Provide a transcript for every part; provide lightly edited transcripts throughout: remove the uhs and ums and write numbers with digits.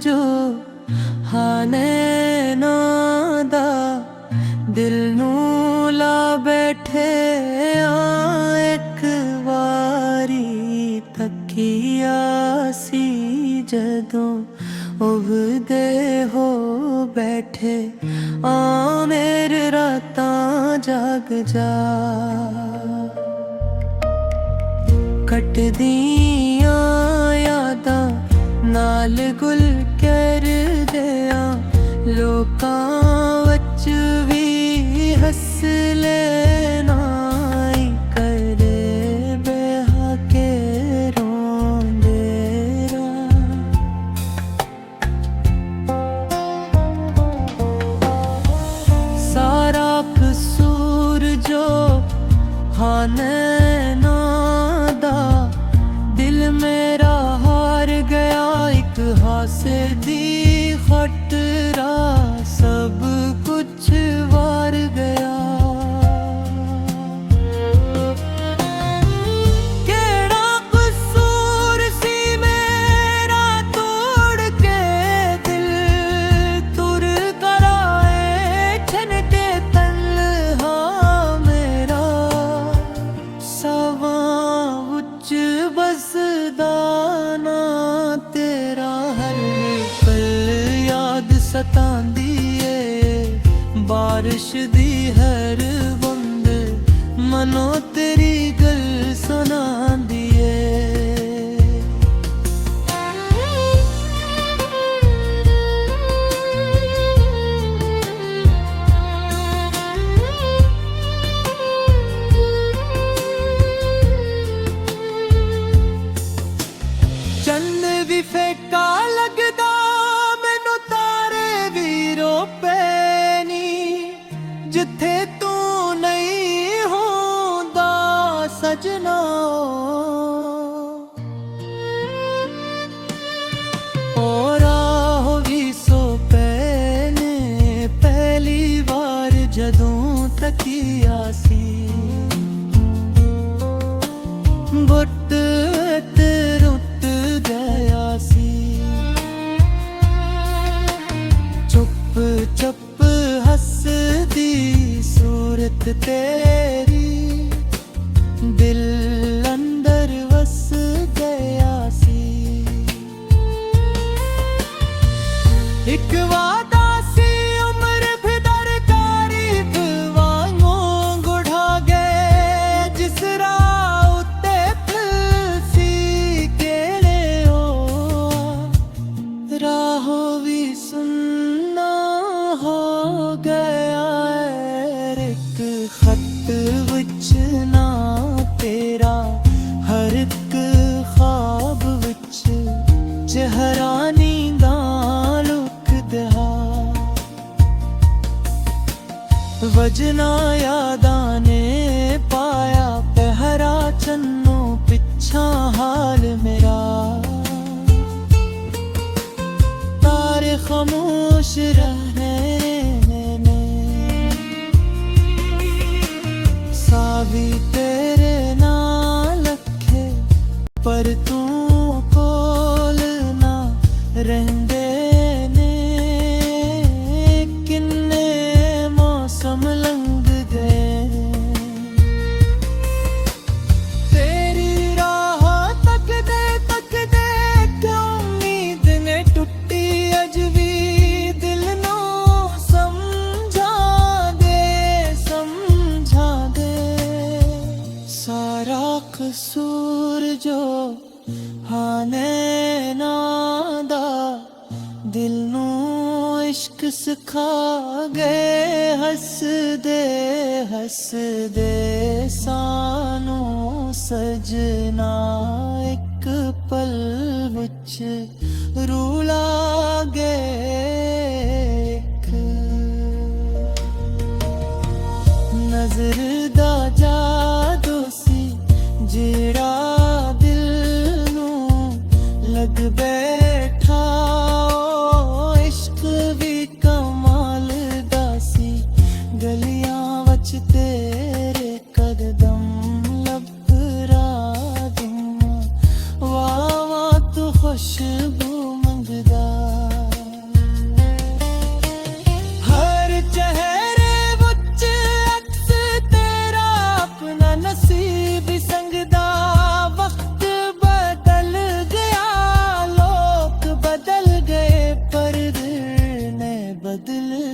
ਜੋ ਹਾਂ ਨੈਣਾਂ ਦਾ ਦਿਲ ਨੂੰ ਲਾ ਬੈਠੇ ਆ ਇੱਕ ਵਾਰੀ ਤੱਕੀਆ ਸੀ ਜਦੋਂ ਉਭਦੇ ਹੋ ਬੈਠੇ ਆ ਮੇਰੇ ਰਾਤਾਂ ਜਾਗ ਜਾ ਕੱਟਦੀਆਂ ਯਾਦਾਂ ਨਾਲ ਗੁਲ ਕਰਦਿਆਂ ਲੋਕਾਂ ਵਿੱਚ ਵੀ ਹੱਸ ਲੈਣਾ ਈ ਕਰੇ ਬਹਾ ਕੇ ਰੋਂਦੇ ਸਾਰਾ ਕਸੂਰ ਜੋ ਹਾਂ ਨੈਣਾਂ ਦਾ ਦਿਲ ਮੇਰਾ ਹਾਰ ਗਿਆ ਇੱਕ ਹਾਸੇ ਦੀ ਖਟਰਾ ਸਭ ਕੁਛ ਵਾਰ ਗਿਆ ਕਿਹੜਾ ਕਸੂਰ ਸੀ ਮੇਰਾ ਤੋੜ ਕੇ ਦਿਲ ਤੁਰ ਕਰਾਏ ਛਨ ਕੇ ਤਨਹਾ ਮੇਰਾ ਸਵਾਂ ਉੱਚ ਬਸਦਾ ਨਾ ਤੇਰਾ ਹਰ ਪਲ ਯਾਦ ਸਤਾਂਦੀ ਏ ਬਾਰਿਸ਼ ਦੀ ਹਰ ਬੂੰਦ ਮਨੋਂ ਤੇਰੀ ਗੱਲ ਸੁਣਾਂਦੀ ਏ ਚੰਨ ਵੀ ਫੇਕਾ ਲੱਗਦਾ ਮੈਨੂੰ ਤਾਰੇ ਵੀ ਰੋਪੇ ਨੀ ਜਿੱਥੇ ਤੂੰ ਨਹੀਂ ਹੁੰਦਾ ਸਜਣਾ ਓ ਰਾਹ ਵੀ ਸੋ ਪੈ ਨੇ ਪਹਿਲੀ ਵਾਰ ਜਦੋਂ ਤੱਕਿਆ ਸੀ ਬੁੱਤ ਰੁੱਤ ਗਿਆ ਸੀ ਚੁੱਪ ਚੁੱਪ ਹੱਸਦੀ ਸੂਰਤ ਤੇਰੀ ਦਿਲ ਅੰਦਰ ਵਸ ਗਿਆ ਸੀ ਇੱਕ ਵਾਦਾ ਸੀ ਉਮਰ ਫਿਦਰ ਤਾਰੀਫ ਵਾਂਗੋਂ ਗੁੜਾ ਗਏ ਜਿਸ ਰਾਹ ਉੱਤੇ ਫਿਲ ਸੀ ਕਿਹੜੇ ਹੋ ਰਾਹ ਵੀ ਸੁੰਨਾ ਹੋ ਗਿਆ ਇੱਕ ਖੱਤ ਵਿੱਚ ਨਾ ਤੇਰਾ ਹਰ ਇੱਕ ਖ਼ਾਬ ਵਿੱਚ ਚਿਹਰਾ ਨੀਂਦਾਂ ਲੁਕਦਾ ਵਜਨਾ ਯਾਦਾਂ ਨੇ ਪਾਇਆ ਪਹਿਰਾ ਚੰਨੋਂ ਪਿੱਛਾ ਹਾਲ ਮੇਰਾ ਤਾਰੇ ਖਾਮੋਸ਼ ਰਹਿਣੇ ਨੇ ਸਾਵੀ ਤੇਰੇ ਨਾਲ ਲਖੇ ਪਰ ਤੂੰ ਕੋਲ ਨਾ ਰਹਿੰਦੇ ਨੇ ਕਿੰਨੇ ਮੌਸਮ ਲੰਘ ਗਏ ਤੇਰੀ ਰਾਹ ਤੱਕਦੇ ਤੱਕਦੇ ਕਿਉਂ ਉਮੀਦ ਨੇ ਟੁੱਟੀ ਅਜ ਵੀ ਦਿਲ ਨੂੰ ਸਮਝਾ ਦੇ ਸਾਰਾ ਕਸੂਰ ਜੋ ਹਾਂ ਨੈਣਾਂ ਦਾ ਦਿਲ ਨੂੰ ਇਸ਼ਕ ਸਿਖਾ ਗਏ ਹੱਸਦੇ ਹੱਸਦੇ ਸਾਨੂੰ ਸਜਣਾ ਇੱਕ ਪਲ ਵਿੱਚ ਰੁਲਾ ਗਏ ਇੱਕ ਨਜ਼ਰ ਦਾ ਜਾਦੂ ਸੀ ਜਿਹੜਾ ਦਿਲ ਨੂੰ ਲੱਗ ਬੈਠਾ ਓ ਇਸ਼ਕ ਵੀ ਕਮਾਲ ਦਾ ਸੀ ਗਲੀਆਂ ਵਿੱਚ ਤੇਰੇ ਕਦਮ ਲੱਭ ਰਾ ਦੂੰ ਵਾਹ ਵਾਹ ਤੂੰ खुशबू मंगदा।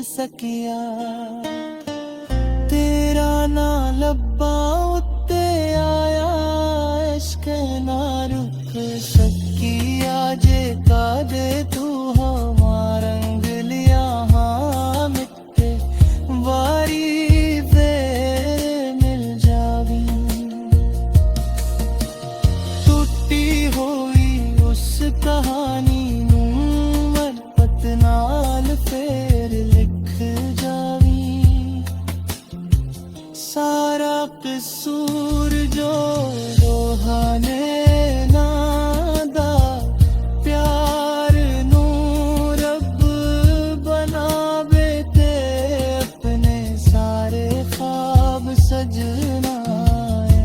सकिया तेरा ना लब्बा उत्ते आया इश्क ना रुक सकिया जे कादे तू हवा रंग लिया हाँ मिट्टे वारी फेर मिल जावी टूटी हुई उस कहानी नू मरपत नाल फेर लिख जावी सारा कसूर जो रोहाने नादा प्यार नू रब बनावे ते अपने सारे ख्वाब सजना है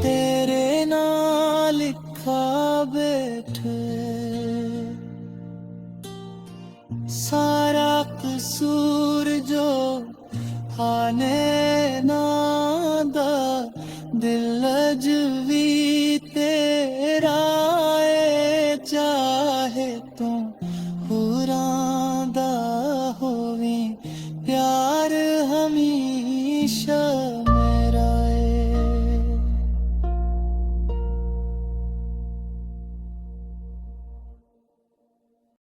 तेरे नाल लिखा बैठे सारा कसूर जो आने नादा दिल अजवी तेरा है चाहे तू हुरां दा होवे प्यार हमेशा